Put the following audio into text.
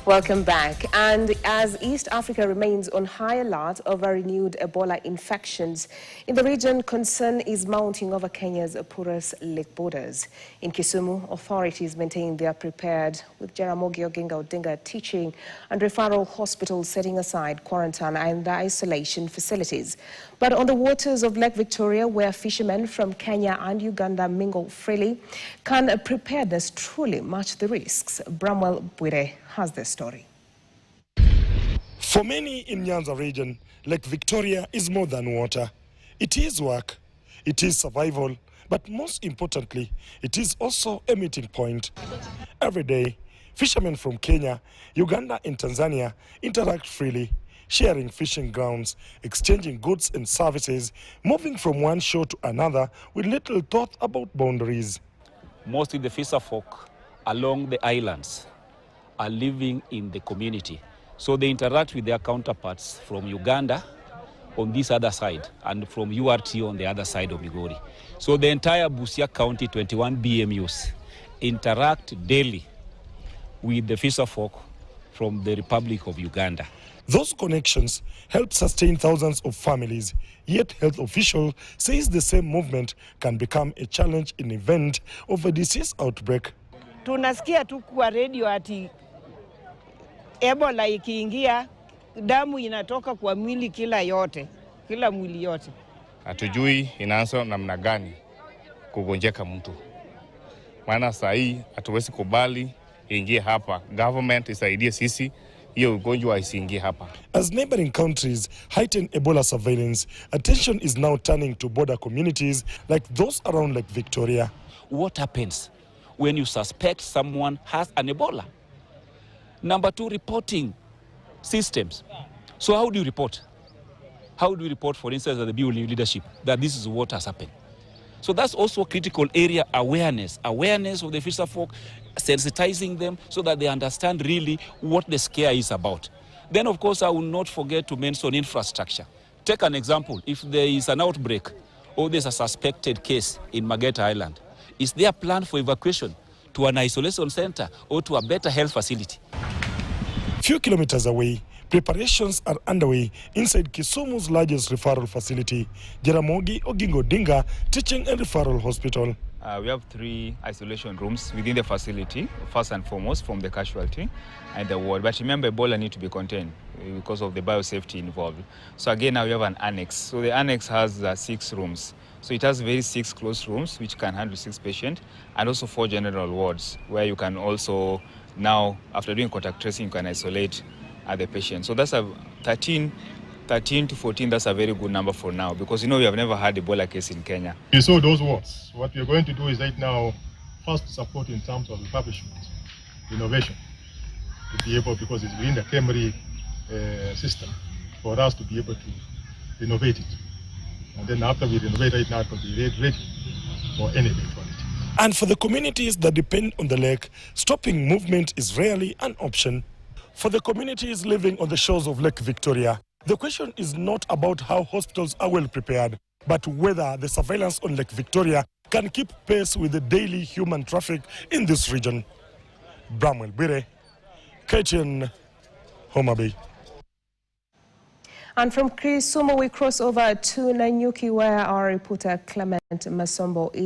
Welcome back. And as East Africa remains on high alert over renewed Ebola infections, in the region, concern is mounting over Kenya's porous lake borders. In Kisumu, authorities maintain they are prepared, with Jaramogi Oginga Odinga teaching and referral hospitals setting aside quarantine and isolation facilities. But on the waters of Lake Victoria, where fishermen from Kenya and Uganda mingle freely, can preparedness truly match the risks? Bramwell Bwire has the story. For many in Nyanza region, Lake Victoria is more than water. It is work, it is survival, but most importantly, it is also a meeting point. Every day, fishermen from Kenya, Uganda and Tanzania interact freely, sharing fishing grounds, exchanging goods and services, moving from one shore to another with little thought about boundaries. Mostly the fisher folk along the islands are living in the community. So they interact with their counterparts from Uganda on this other side and from URT on the other side of Migori. So the entire Busia County 21 BMUs interact daily with the fisher folk from the Republic of Uganda. Those connections help sustain thousands of families, yet health official says the same movement can become a challenge in event of a disease outbreak. Tunasikia tu kwa radio ati Ebola ikiingia damu inatoka kwa mwili kila mwili yote. Hatujui inaanza namna gani kugonjeka mtu. Maana saa hii hatuwezi kubali ingie hapa. Government isaidie sisi hiyo ugonjwa isiingie hapa. As neighboring countries heighten Ebola surveillance, attention is now turning to border communities like those around Lake Victoria. What happens when you suspect someone has an Ebola? Number two, reporting systems. So how do you report? How do you report, for instance, at the BU leadership that this is what has happened? So that's also a critical area, awareness of the fisher folk, sensitizing them so that they understand really what the scare is about. Then, of course, I will not forget to mention infrastructure. Take an example. If there is an outbreak or there's a suspected case in Mageta Island, is there a plan for evacuation to an isolation center or to a better health facility? Few kilometers away, preparations are underway inside Kisumu's largest referral facility, Jaramogi Oginga Odinga Teaching and Referral Hospital. We have 3 isolation rooms within the facility, first and foremost from the casualty and the ward. But remember, Ebola need to be contained because of the biosafety involved. So again, now we have an annex. So the annex has 6 rooms. So it has very 6 closed rooms which can handle 6 patients, and also 4 general wards where you can also now, after doing contact tracing, you can isolate the patient. So that's a 13 to 14, that's a very good number for now, because we have never had Ebola case in Kenya. You saw those wards. What we are going to do is right now, first support in terms of refurbishment, innovation, to be able, because it's within the Kemri system, for us to be able to renovate it. And then after we renovate it, now it will be ready for any eventuality. And for the communities that depend on the lake, stopping movement is rarely an option. For the communities living on the shores of Lake Victoria, the question is not about how hospitals are well prepared, but whether the surveillance on Lake Victoria can keep pace with the daily human traffic in this region. Bramwell Bwire, KTN, Homa Bay. And from Kisumu, we cross over to Nanyuki, where our reporter Clement Masombo is.